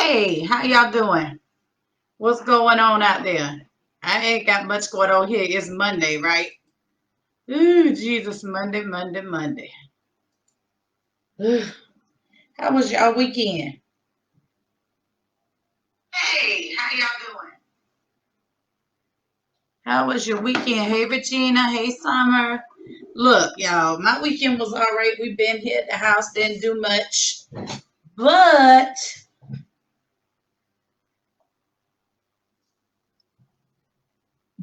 Hey, how y'all doing? What's going on out there? I ain't got much going on here. It's Monday, right? Ooh, Jesus, Monday, Monday, Monday. Ooh, how was y'all weekend? Hey, how y'all doing? How was your weekend? Hey, Regina. Hey, Summer. Look, y'all, my weekend was all right. We've been here at the house, didn't do much. But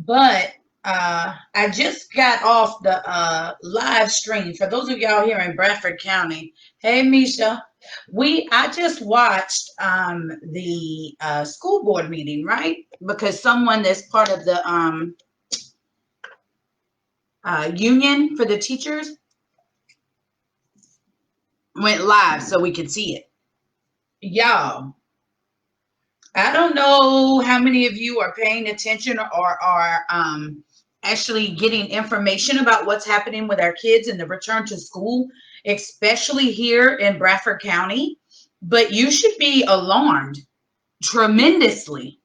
But I just got off the live stream. For those of y'all here in Bradford County, hey Misha, I just watched the school board meeting, right? Because someone that's part of the union for the teachers went live so we could see it. Y'all, I don't know how many of you are paying attention or are actually getting information about what's happening with our kids and the return to school, especially here in Bradford County. But you should be alarmed tremendously.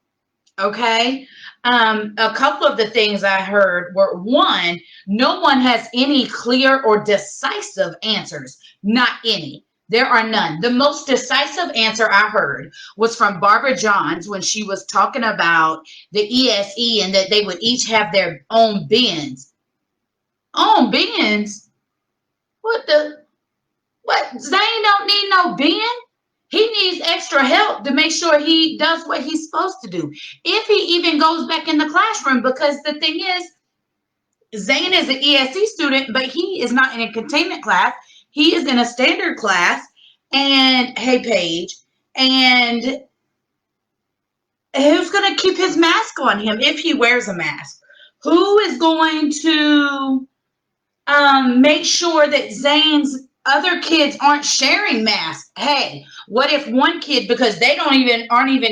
Okay. A couple of the things I heard were one, no one has any clear or decisive answers. Not any. There are none. The most decisive answer I heard was from Barbara Johns when she was talking about the ESE and that they would each have their own bins. Own bins? What the? What? Zane don't need no bin. He needs extra help to make sure he does what he's supposed to do. If he even goes back in the classroom, because the thing is, Zane is an ESC student, but he is not in a containment class. He is in a standard class. And hey, Paige, and who's going to keep his mask on him if he wears a mask? Who is going to make sure that Zane's other kids aren't sharing masks? Hey, what if one kid, because they aren't even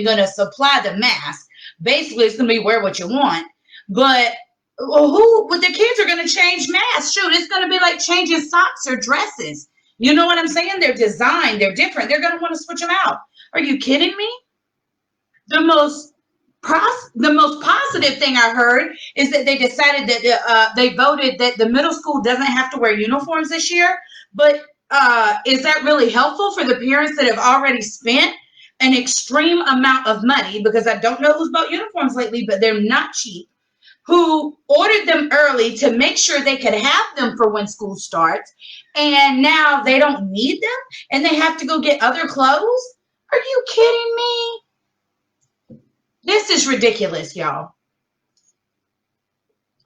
going to supply the mask? Basically, it's going to be wear what you want. But the kids are going to change masks. Shoot, it's going to be like changing socks or dresses. You know what I'm saying? They're designed, they're different. They're going to want to switch them out. Are you kidding me? The most the most positive thing I heard is that they decided that they voted that the middle school doesn't have to wear uniforms this year. But is that really helpful for the parents that have already spent an extreme amount of money? Because I don't know who's bought uniforms lately, but they're not cheap. Who ordered them early to make sure they could have them for when school starts, and now they don't need them and they have to go get other clothes? Are you kidding me? This is ridiculous, y'all.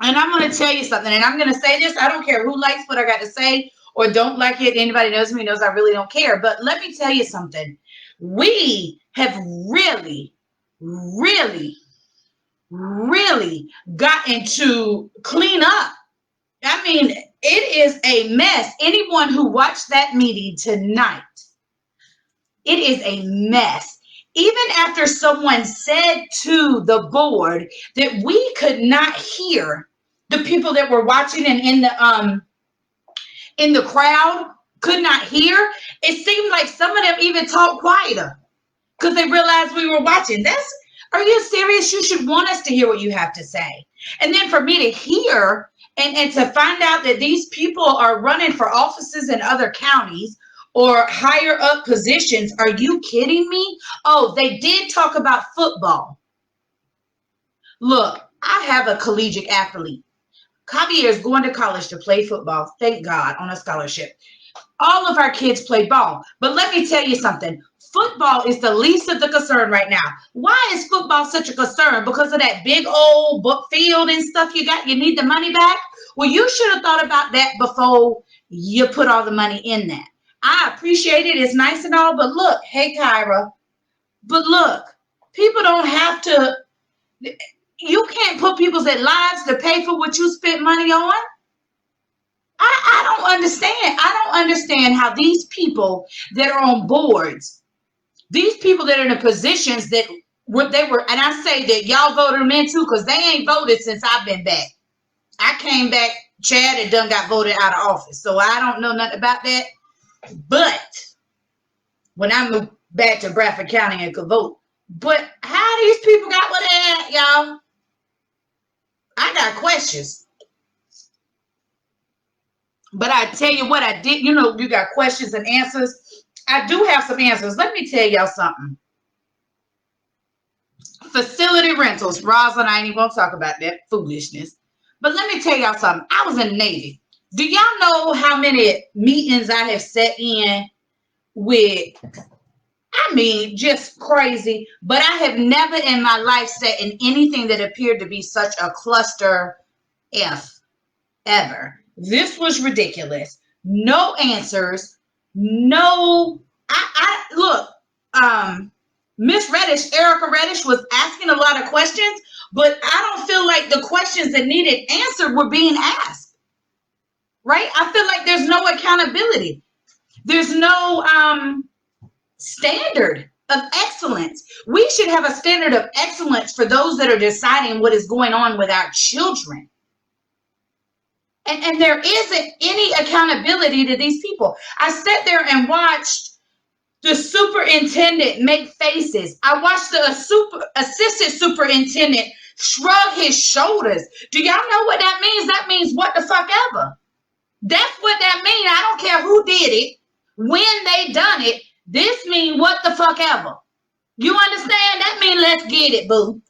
And I'm going to tell you something, and I'm going to say this. I don't care who likes what I got to say or don't like it. Anybody knows me knows I really don't care. But let me tell you something. We have really, really, really gotten to clean up. I mean, it is a mess. Anyone who watched that meeting tonight, it is a mess. Even after someone said to the board that we could not hear, the people that were watching and in the crowd could not hear, it seemed like some of them even talked quieter because they realized we were watching. Are you serious? You should want us to hear what you have to say. And then for me to hear and to find out that these people are running for offices in other counties or higher up positions. Are you kidding me? Oh, they did talk about football. Look, I have a collegiate athlete. Javier is going to college to play football, thank God, on a scholarship. All of our kids play ball. But let me tell you something. Football is the least of the concern right now. Why is football such a concern? Because of that big old book field and stuff you got? You need the money back? Well, you should have thought about that before you put all the money in that. I appreciate it. It's nice and all. But look, hey, Kyra. But look, people don't have to. You can't put people's lives to pay for what you spent money on. I don't understand. I don't understand how these people that are on boards, these people that are in the positions that they were, and I say that y'all voted them in too, because they ain't voted since I've been back. I came back, Chad and done got voted out of office. So I don't know nothing about that. But when I back to Bradford County and could vote. But how these people got what they at, y'all? I got questions. But I tell you what I did, you got questions and answers. I do have some answers. Let me tell y'all something. Facility rentals. Rosalind, I ain't even gonna talk about that foolishness. But let me tell y'all something. I was in the Navy. Do y'all know how many meetings I have sat in with, I mean, just crazy, but I have never in my life sat in anything that appeared to be such a cluster F ever. This was ridiculous. No answers. No, I look, Miss Reddish, Erica Reddish was asking a lot of questions, but I don't feel like the questions that needed answered were being asked. Right? I feel like there's no accountability. There's no standard of excellence. We should have a standard of excellence for those that are deciding what is going on with our children. And there isn't any accountability to these people. I sat there and watched the superintendent make faces. I watched the assistant superintendent shrug his shoulders. Do y'all know what that means? That means what the fuck ever. That's what that means. I don't care who did it, when they done it. This means what the fuck ever. You understand? That means let's get it, boo.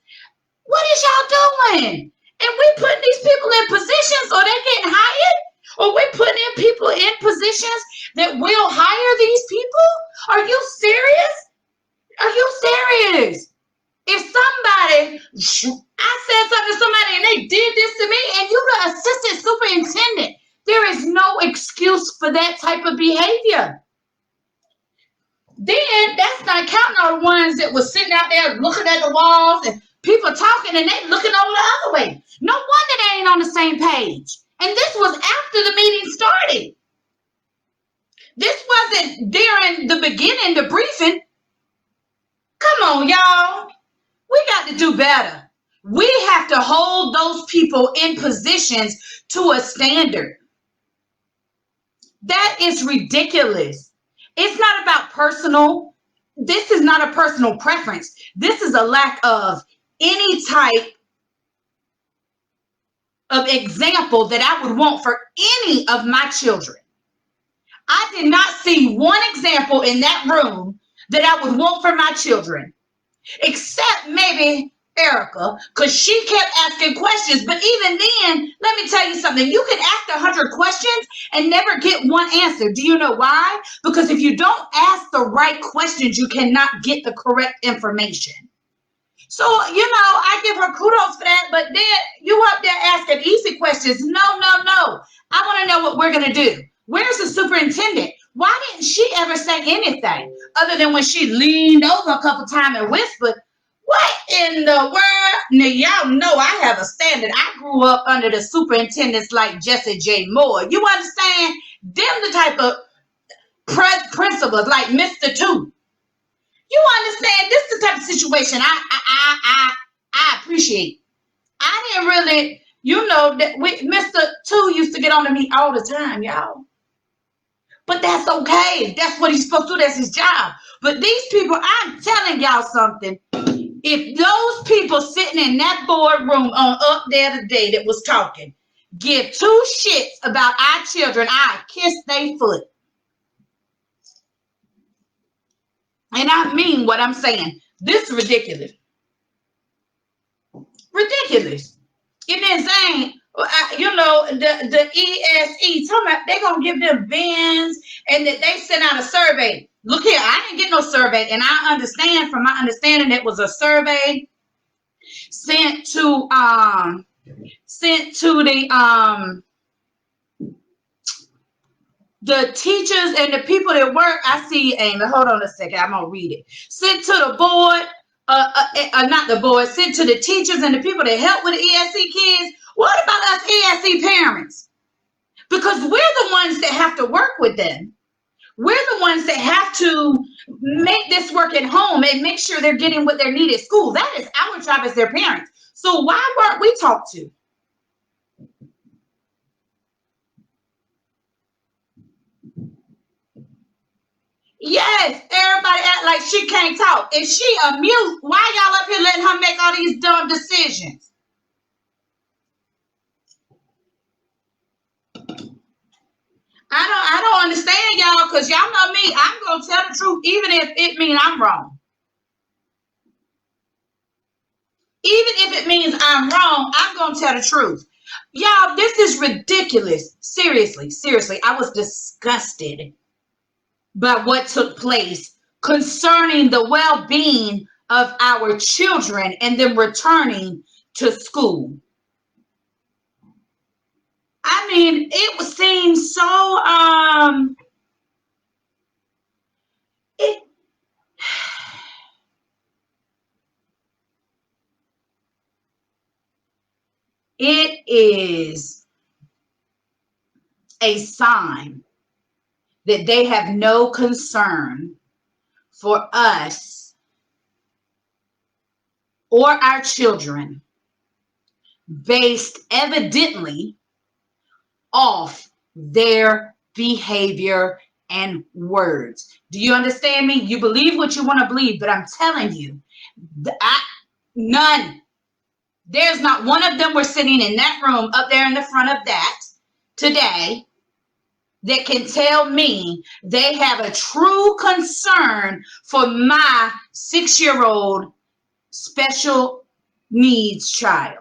What is y'all doing? And we putting these people in positions, or they getting hired? Or we putting in people in positions that will hire these people? Are you serious? Are you serious? If somebody, I said something to somebody and they did this to me, and you the assistant superintendent, there is no excuse for that type of behavior. Then that's not counting all the ones that was sitting out there looking at the walls and people talking and they looking over the other way. No wonder they ain't on the same page. And this was after the meeting started. This wasn't during the beginning, the briefing. Come on, y'all. We got to do better. We have to hold those people in positions to a standard. That is ridiculous. It's not about personal. This is not a personal preference. This is a lack of any type of example that I would want for any of my children. I did not see one example in that room that I would want for my children, except maybe Erica, because she kept asking questions. But even then, let me tell you something. You can ask 100 questions and never get one answer. Do you know why? Because if you don't ask the right questions, you cannot get the correct information. So, I give her kudos for that, but then you up there asking easy questions. No. I want to know what we're going to do. Where's the superintendent? Why didn't she ever say anything other than when she leaned over a couple times and whispered, what in the world? Now, y'all know I have a standard. I grew up under the superintendents like Jesse J. Moore. You understand? Them the type of principals like Mr. Two. You understand? This is the type of situation I appreciate. I didn't really, that Mr. Two used to get on to me all the time, y'all. But that's okay. That's what he's supposed to do. That's his job. But these people, I'm telling y'all something. If those people sitting in that boardroom on up there today that was talking give two shits about our children, I kiss their foot. And I mean what I'm saying. This is ridiculous. Ridiculous. And then saying, the ESE, talking about they're going to give them bins and that they sent out a survey. Look here, I didn't get no survey. And I understand, from my understanding, it was a survey sent to the teachers and the people that work. I see, Amy, hold on a second, I'm going to read it. Sent to the board, not the board, sent to the teachers and the people that help with the ESE kids. What about us ESE parents? Because we're the ones that have to work with them. We're the ones that have to make this work at home and make sure they're getting what they need at school. That is our job as their parents. So why weren't we talked to? Yes, everybody act like she can't talk. If she a mute, why y'all up here letting her make all these dumb decisions? I don't understand y'all, because y'all know me. I'm gonna tell the truth, even if it means I'm wrong. Even if it means I'm wrong, I'm gonna tell the truth. Y'all, this is ridiculous. Seriously, seriously. I was disgusted by what took place concerning the well-being of our children and them returning to school. I mean, it was seemed so it it is a sign that they have no concern for us or our children, based evidently off their behavior and words. Do you understand me? You believe what you want to believe, but I'm telling you, none. There's not one of them were sitting in that room up there in the front of that today that can tell me they have a true concern for my 6-year-old special needs child.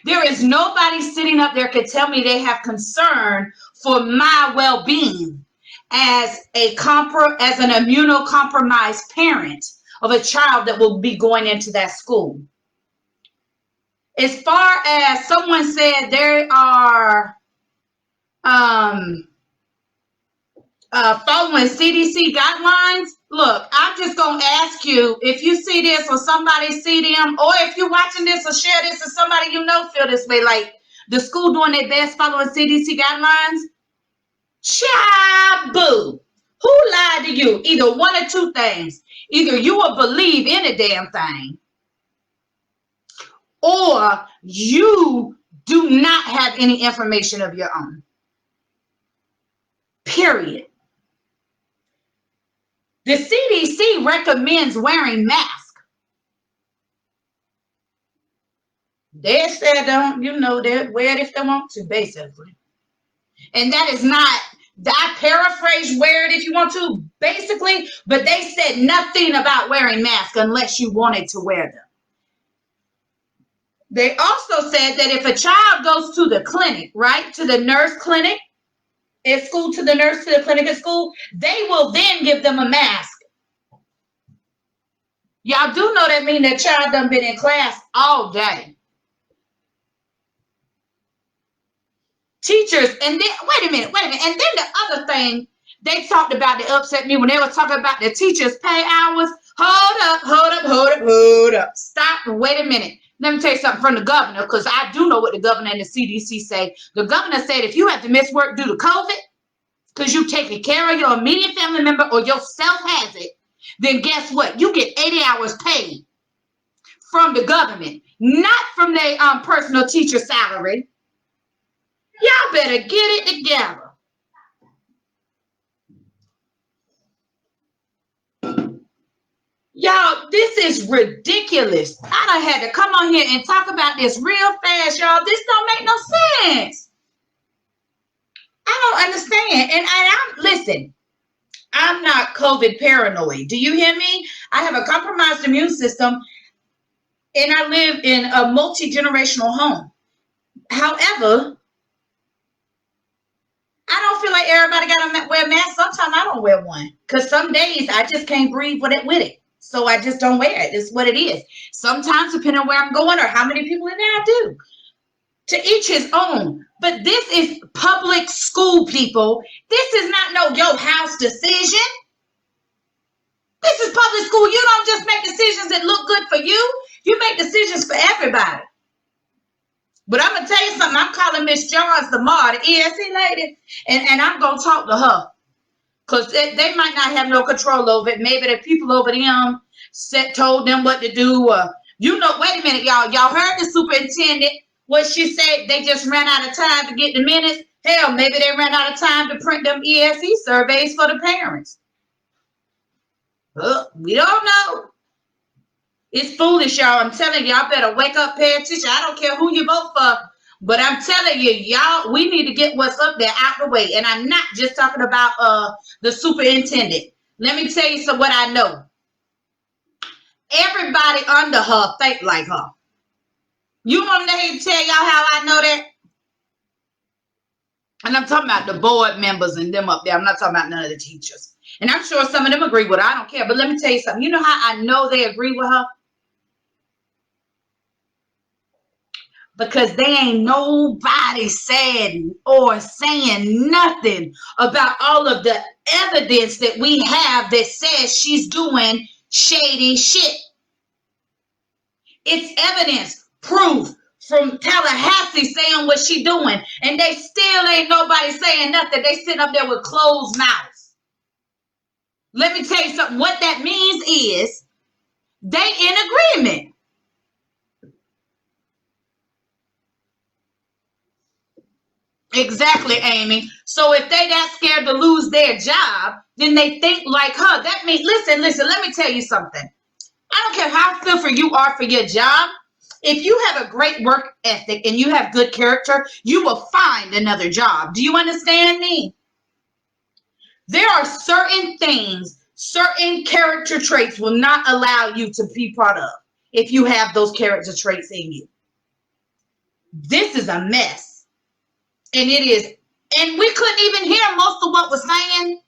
There is nobody sitting up there could tell me they have concern for my well-being as an immunocompromised parent of a child that will be going into that school. As far as someone said, there are following CDC guidelines. Look, I'm just gonna ask you, if you see this or somebody see them, or if you're watching this or share this and somebody you know feel this way, like the school doing their best following CDC guidelines, boo. Who lied to you? Either one or two things. Either you will believe in a damn thing, or you do not have any information of your own. Period. The CDC recommends wearing masks. They said they wear it if they want to, basically. And that is not, I paraphrase, wear it if you want to, basically, but they said nothing about wearing masks unless you wanted to wear them. They also said that if a child goes to the clinic, right, to the nurse clinic at school, to the nurse to the clinic at school, they will then give them a mask. Y'all do know that mean that child done been in class all day. Teachers, and then, wait a minute. And then the other thing they talked about that upset me when they were talking about the teachers' pay hours. Hold up. Stop, wait a minute. Let me tell you something from the governor, because I do know what the governor and the CDC say. The governor said if you have to miss work due to COVID, because you taking care of your immediate family member or yourself has it, then guess what? You get 80 hours paid from the government, not from their personal teacher salary. Y'all better get it together. Y'all, this is ridiculous. I done had to come on here and talk about this real fast, y'all. This don't make no sense. I don't understand. And listen, I'm not COVID paranoid. Do you hear me? I have a compromised immune system, and I live in a multi-generational home. However, I don't feel like everybody got to wear a mask. Sometimes I don't wear one, because some days I just can't breathe with it. So I just don't wear it. It's what it is. Sometimes, depending on where I'm going or how many people in there, I do. To each his own. But this is public school, people. This is not no your house decision. This is public school. You don't just make decisions that look good for you. You make decisions for everybody. But I'm going to tell you something. I'm calling Miss Johns tomorrow, the ESE lady, and I'm going to talk to her. Because they might not have no control over it. Maybe the people over them told them what to do. Wait a minute, y'all. Y'all heard the superintendent, what she said, they just ran out of time to get the minutes. Hell, maybe they ran out of time to print them ESE surveys for the parents. We don't know. It's foolish, y'all. I'm telling y'all better wake up, pay attention. I don't care who you vote for, but I'm telling you, y'all, we need to get what's up there out the way. And I'm not just talking about the superintendent. Let me tell you what I know. Everybody under her think like her. You want me to tell y'all how I know that? And I'm talking about the board members and them up there. I'm not talking about none of the teachers. And I'm sure some of them agree with her. I don't care. But let me tell you something. You know how I know they agree with her? Because they ain't nobody said or saying nothing about all of the evidence that we have that says she's doing shady shit. It's evidence, proof from Tallahassee saying what she doing. And they still ain't nobody saying nothing. They sitting up there with closed mouths. Let me tell you something. What that means is they in agreement. Exactly, Amy. So if they that scared to lose their job, then they think like her. That means, listen, let me tell you something. I don't care how filthy you are for your job. If you have a great work ethic and you have good character, you will find another job. Do you understand me? There are certain things, certain character traits will not allow you to be part of if you have those character traits in you. This is a mess. And it is. And we couldn't even hear most of what was saying.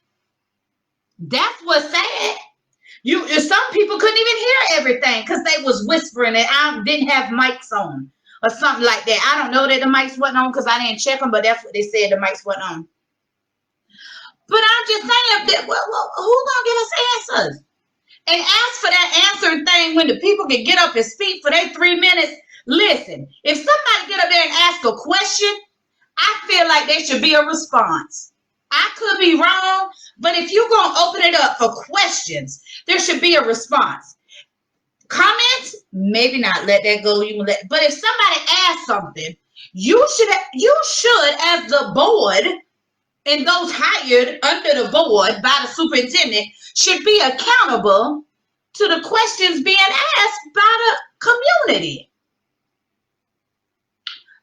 That's what's sad. Some people couldn't even hear everything because they was whispering and I didn't have mics on or something like that. I don't know that the mics wasn't on because I didn't check them, but that's what they said, the mics wasn't on. But I'm just saying that who gonna give us answers? And ask for that answer thing when the people can get up and speak for their 3 minutes. Listen, if somebody get up there and ask a question, I feel like there should be a response. I could be wrong, but if you're going to open it up for questions, there should be a response. Comments, maybe not, let that go. But if somebody asks something, you should, as the board and those hired under the board by the superintendent, should be accountable to the questions being asked by the community.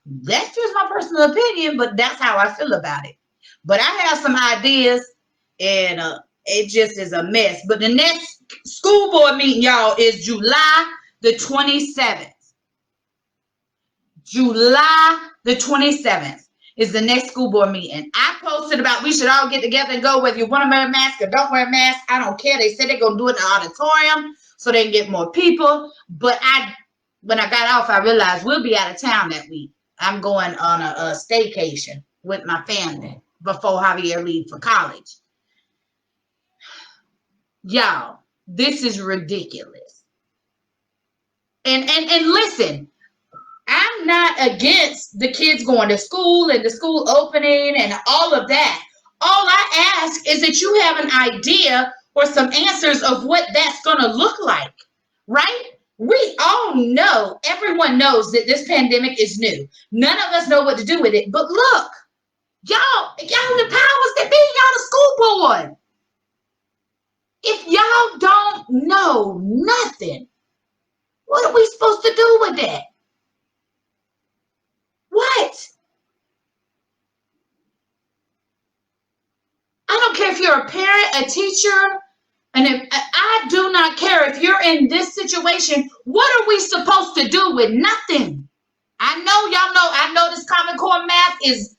That's just my personal opinion, but that's how I feel about it. But I have some ideas, and it just is a mess. But the next school board meeting, y'all, is July the 27th. July the 27th is the next school board meeting. I posted about we should all get together and go, whether you want to wear a mask or don't wear a mask. I don't care. They said they're going to do it in the auditorium so they can get more people. But when I got off, I realized we'll be out of town that week. I'm going on a staycation with my family before Javier leaves for college. Y'all, this is ridiculous. And listen, I'm not against the kids going to school and the school opening and all of that. All I ask is that you have an idea or some answers of what that's going to look like, right? We all know, everyone knows that this pandemic is new. None of us know what to do with it. But look, y'all the powers that be, y'all the school board. If y'all don't know nothing, what are we supposed to do with that? What? I don't care if you're a parent, a teacher, and I do not care if you're in this situation. What are we supposed to do with nothing? I know this Common Core math is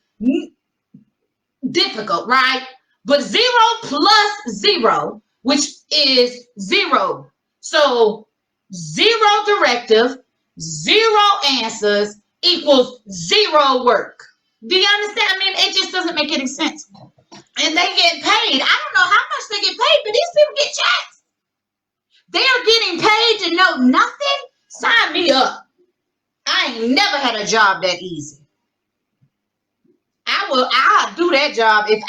difficult, right? But 0 plus 0, which is 0. So 0 directive, 0 answers equals 0 work. Do you understand? I mean, it just doesn't make any sense. And they get paid. I don't know how much they get paid, but these people get checks. They are getting paid to know nothing? Sign me up. I ain't never had a job that easy. I'll do that job if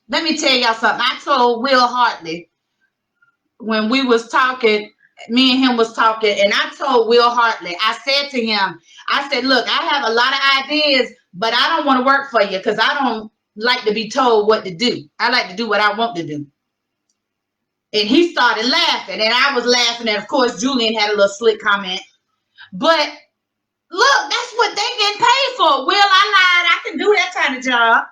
Let me tell y'all something. I told Will Hartley when we was talking, me and him was talking, and I told Will Hartley, I said to him, I said, look, I have a lot of ideas, but I don't want to work for you because I don't like to be told what to do. I like to do what I want to do. And he started laughing, and I was laughing, and of course Julian had a little slick comment. But look, that's what they getting paid for. Will, I lied. I can do that kind of job.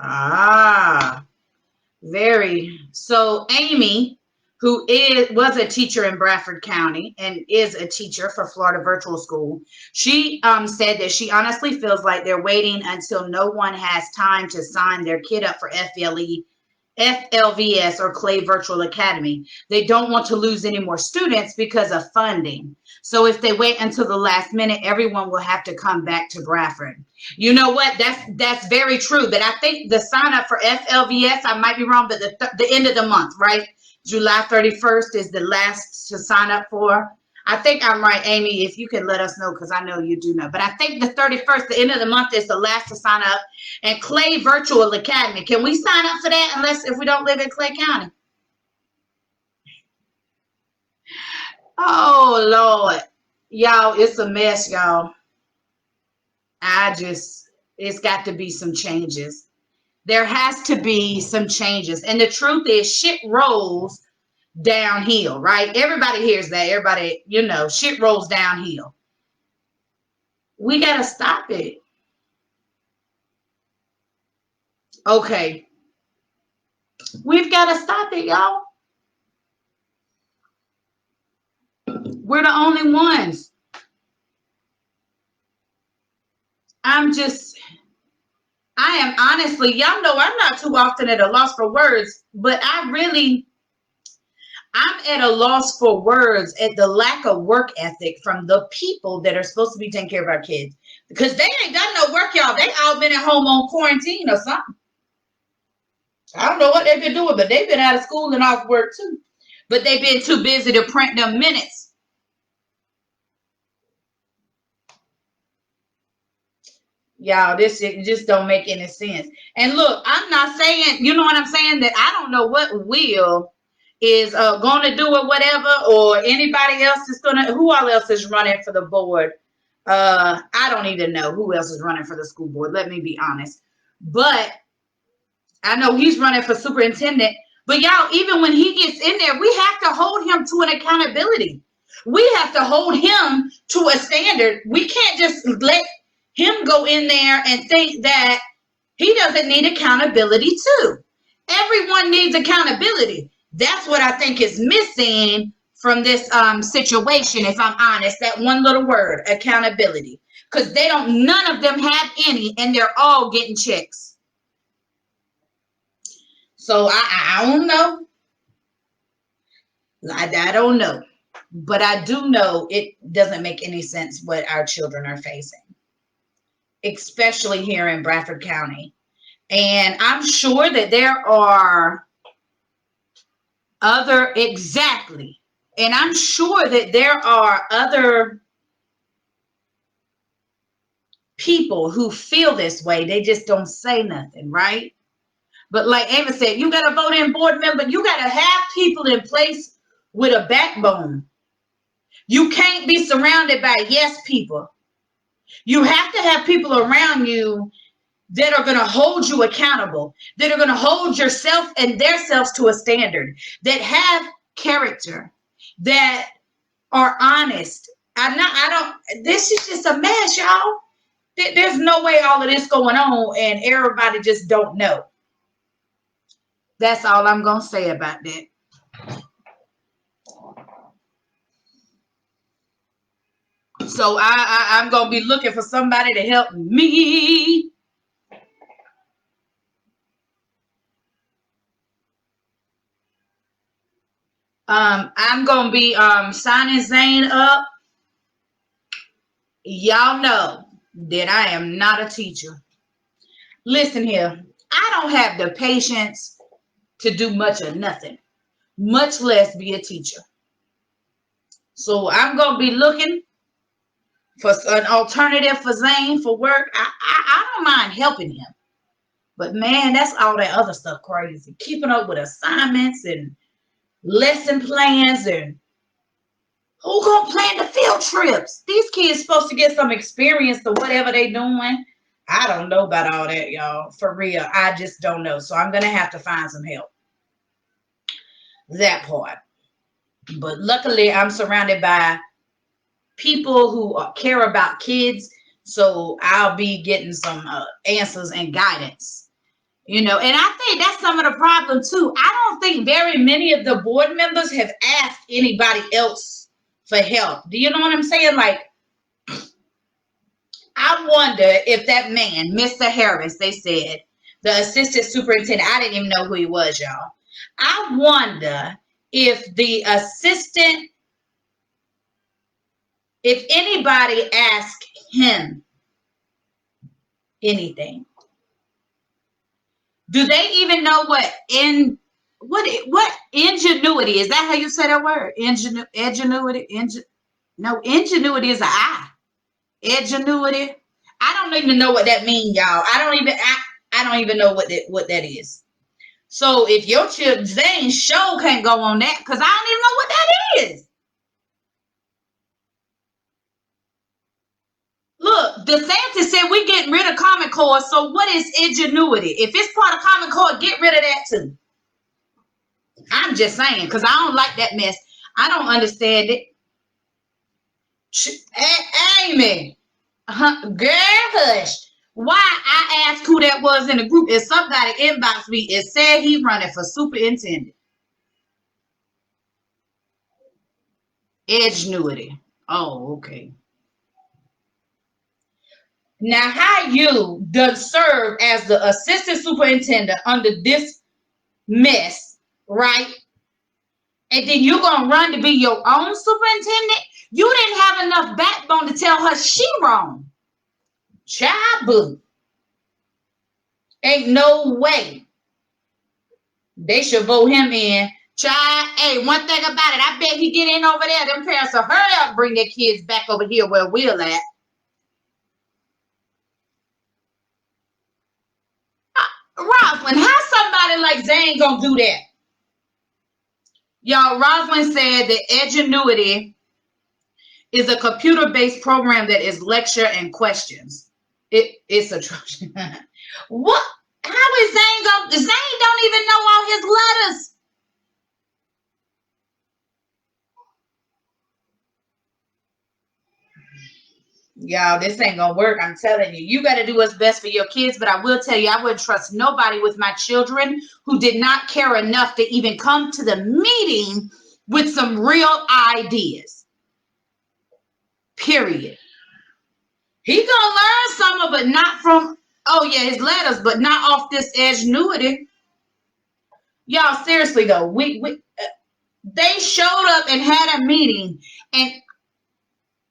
Ah, very. So Amy, who was a teacher in Bradford County and is a teacher for Florida Virtual School, she said that she honestly feels like they're waiting until no one has time to sign their kid up for FLVS or Clay Virtual Academy. They don't want to lose any more students because of funding. So if they wait until the last minute, everyone will have to come back to Bradford. You know what? That's very true. But I think the sign up for FLVS, I might be wrong, but the end of the month, right? July 31st is the last to sign up for. I think I'm right, Amy, if you can let us know, because I know you do know. But I think the 31st, the end of the month, is the last to sign up. And Clay Virtual Academy, can we sign up for that unless if we don't live in Clay County? Oh, Lord. Y'all, it's a mess, y'all. It's got to be some changes. There has to be some changes. And the truth is, shit rolls downhill, right? Everybody hears that. Everybody, shit rolls downhill. We got to stop it. Okay. We've got to stop it, y'all. We're the only ones. I am honestly, y'all know I'm not too often at a loss for words, but I'm at a loss for words at the lack of work ethic from the people that are supposed to be taking care of our kids. Because they ain't done no work, y'all. They all been at home on quarantine or something. I don't know what they've been doing, but they've been out of school and off work too. But they've been too busy to print them minutes. Y'all, this shit just don't make any sense. And look, I'm not saying, you know what I'm saying, that I don't know what Will is going to do or whatever, or anybody else is going to, who all else is running for the board? I don't even know who else is running for the school board. Let me be honest. But I know he's running for superintendent. But y'all, even when he gets in there, we have to hold him to an accountability. We have to hold him to a standard. We can't just let him go in there and think that he doesn't need accountability too. Everyone needs accountability. That's what I think is missing from this situation, if I'm honest, that one little word, accountability. Because none of them have any, and they're all getting checks. So I don't know. I don't know. But I do know it doesn't make any sense what our children are facing, especially here in Bradford County. And I'm sure that there are exactly. And I'm sure that there are other people who feel this way. They just don't say nothing, right? But like Ava said, you got to vote in board member. You got to have people in place with a backbone. You can't be surrounded by yes people. You have to have people around you that are going to hold you accountable, that are going to hold yourself and their selves to a standard, that have character, that are honest. This is just a mess, y'all. There's no way all of this going on and everybody just don't know. That's all I'm going to say about that. So I'm going to be looking for somebody to help me. I'm going to be signing Zane up. Y'all know that I am not a teacher. Listen here. I don't have the patience to do much of nothing, much less be a teacher. So I'm going to be looking for an alternative for Zane for work. I don't mind helping him, But man, that's all that other stuff crazy. Keeping up with assignments and lesson plans, and who gonna plan the field trips? These kids supposed to get some experience to whatever they doing. I don't know about all that, y'all. For real, I just don't know. So I'm gonna have to find some help. That part. But luckily, I'm surrounded by people who care about kids, so I'll be getting some answers and guidance. And I think that's some of the problem too. I don't think very many of the board members have asked anybody else for help. Do you know what I'm saying? Like, I wonder if that man, Mr. Harris, they said, the assistant superintendent, I didn't even know who he was, y'all. I wonder if the assistant, if anybody asked him anything. Do they even know what ingenuity is? That how you say that word? Ingenuity? Ingenuity is an I. Ingenuity. I don't even know what that means, y'all. I don't even know what that is. So if your children, Zane show can't go on that because I don't even know what that is. Look, DeSantis said we getting rid of Common Core. So what is ingenuity? If it's part of Common Core, get rid of that too. I'm just saying because I don't like that mess. I don't understand it. Amy, girl, hush. Why I asked who that was in the group, if somebody inboxed me and said he running for superintendent. Edgenuity. Oh, okay. Now, how you done serve as the assistant superintendent under this mess, right? And then you're going to run to be your own superintendent? You didn't have enough backbone to tell her she wrong. Child boo. Ain't no way. They should vote him in. Child, hey, one thing about it, I bet he get in over there. Them parents will hurry up, bring their kids back over here where we're at. Roslyn, how somebody like Zane gonna do that? Y'all, Roslyn said that Edgenuity is a computer-based program that is lecture and questions. It's atrocious. What? How is Zane gonna? Zane don't even know all his letters. Y'all, this ain't gonna work. I'm telling you. You got to do what's best for your kids. But I will tell you, I wouldn't trust nobody with my children who did not care enough to even come to the meeting with some real ideas. Period. He gonna learn some of it, not from, his letters, but not off this Edgenuity. Y'all, seriously though, they showed up and had a meeting, and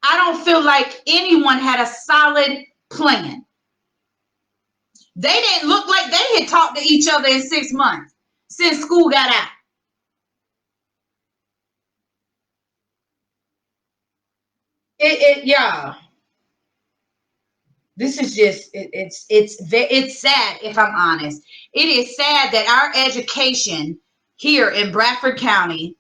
I don't feel like anyone had a solid plan. They didn't look like they had talked to each other in 6 months since school got out. Y'all. This is just it's sad, if I'm honest. It is sad that our education here in Bradford County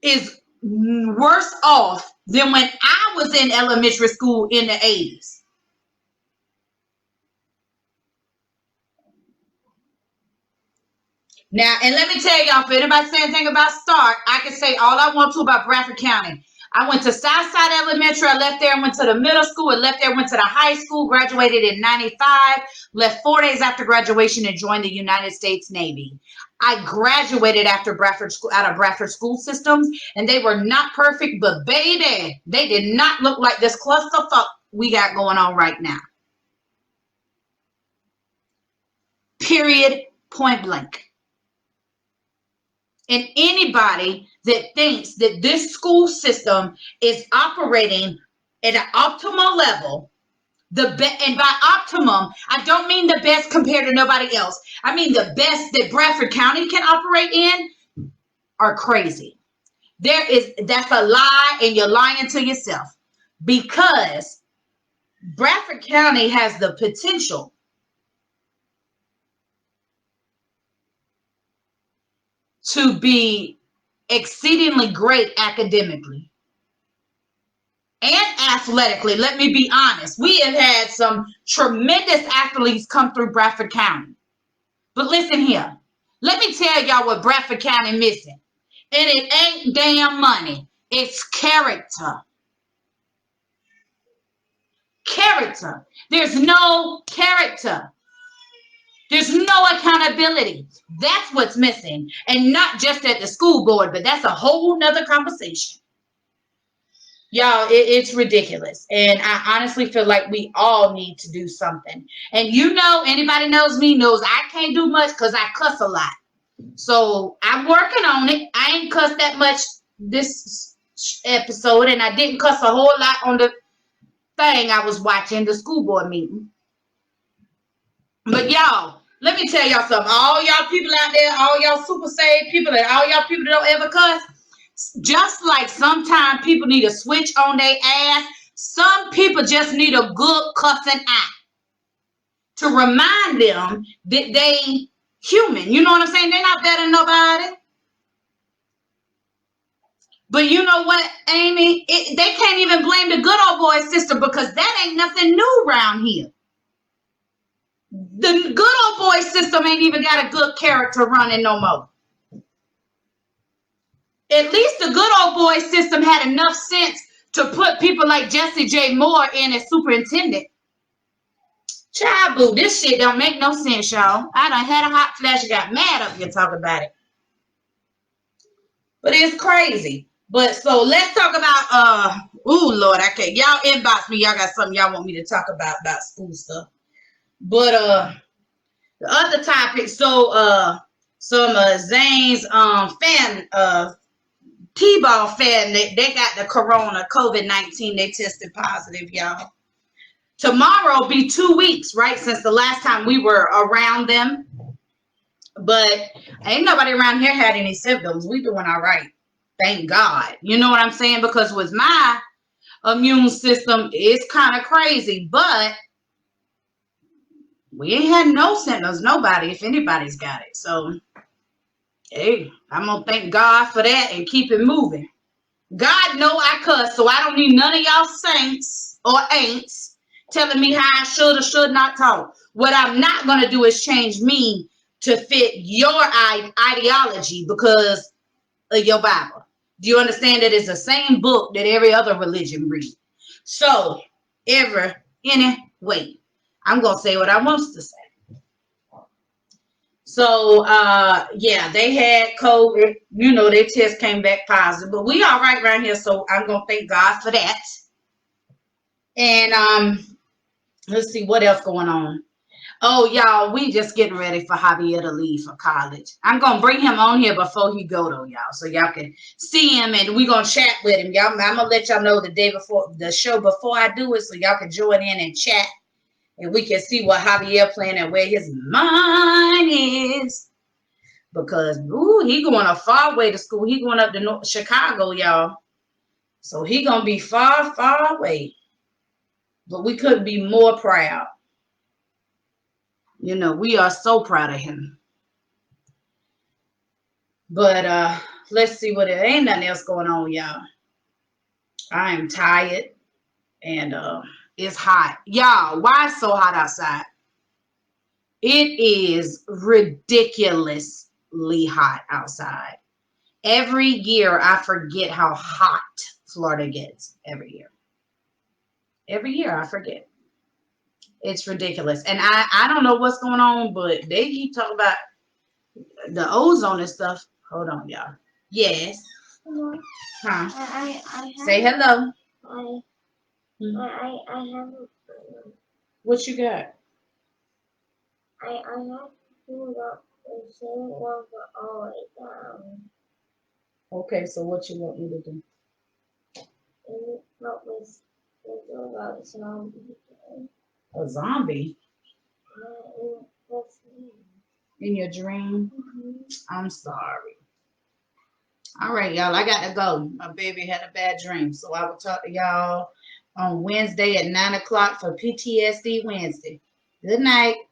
is worse off than when I was in elementary school in the 80s. Now, and let me tell y'all, if anybody say anything about START, I can say all I want to about Bradford County. I went to Southside Elementary. I left there and went to the middle school. I left there, went to the high school, graduated in 95, left 4 days after graduation and joined the United States Navy. I graduated after out of Bradford school systems, and they were not perfect, but baby, they did not look like this clusterfuck we got going on right now. Period, point blank. And anybody that thinks that this school system is operating at an optimal level, and by optimum, I don't mean the best compared to nobody else. I mean the best that Bradford County can operate in, are crazy. That's a lie, and you're lying to yourself, because Bradford County has the potential to be exceedingly great academically and athletically. Let me be honest. We have had some tremendous athletes come through Bradford County. But listen here. Let me tell y'all what Bradford County missing. And it ain't damn money. It's character. Character. There's no character. There's no accountability. That's what's missing. And not just at the school board, but that's a whole nother conversation. Y'all, it's ridiculous. And I honestly feel like we all need to do something. And you know, anybody knows me knows I can't do much because I cuss a lot. So I'm working on it. I ain't cussed that much this episode, and I didn't cuss a whole lot on the thing I was watching, the school board meeting. But y'all, let me tell y'all something. All y'all people out there, all y'all super saved people, and all y'all people that don't ever cuss, just like sometimes people need a switch on their ass, some people just need a good cussing out to remind them that they human. You know what I'm saying? They're not better than nobody. But you know what, Amy? They can't even blame the good old boy system because that ain't nothing new around here. The good old boy system ain't even got a good character running no more. At least the good old boy system had enough sense to put people like Jesse J. Moore in as superintendent. Child boo, this shit don't make no sense, y'all. I done had a hot flash and got mad up here talking about it. But it's crazy. But so let's talk about ooh Lord, I can't. Y'all inbox me. Y'all got something y'all want me to talk about school stuff. But the other topic, so some Zane's fan T-ball fan, they got the corona COVID-19, they tested positive, y'all. Tomorrow be 2 weeks, right, since the last time we were around them. But ain't nobody around here had any symptoms. We doing all right. Thank God. You know what I'm saying? Because with my immune system, it's kind of crazy. But we ain't had no symptoms. Nobody, if anybody's got it. So, hey, I'm going to thank God for that and keep it moving. God know I cuss, so I don't need none of y'all saints or ain'ts telling me how I should or should not talk. What I'm not going to do is change me to fit your ideology because of your Bible. Do you understand that it's the same book that every other religion reads? So, anyway, I'm going to say what I want to say. So, yeah, they had COVID. You know, their test came back positive. But we all right around here, so I'm going to thank God for that. And let's see what else going on. Oh, y'all, we just getting ready for Javier to leave for college. I'm going to bring him on here before he go, though, y'all, so y'all can see him, and we're going to chat with him. Y'all, I'm going to let y'all know the day before, the show before I do it, so y'all can join in and chat, and we can see what Javier playing and where his mind is. Because, ooh, he going a far way to school. He going up to Chicago, y'all. So he going to be far, far away. But we couldn't be more proud. You know, we are so proud of him. But let's see what it ain't nothing else going on, y'all. I am tired and it's hot. Y'all, why it's so hot outside? It is ridiculously hot outside. Every year I forget how hot Florida gets every year. Every year I forget. It's ridiculous. And I don't know what's going on, but they keep talking about the ozone and stuff. Hold on, y'all. Yes. Hello. Huh? I Say hello. I have. What you got? I have to up the same one for all the way down. Okay, so what you want me to do? And what was about zombie? A zombie? That's me. In your dream? Mm-hmm. I'm sorry. All right, y'all. I got to go. My baby had a bad dream. So I will talk to y'all on Wednesday at 9 o'clock for PTSD Wednesday. Good night.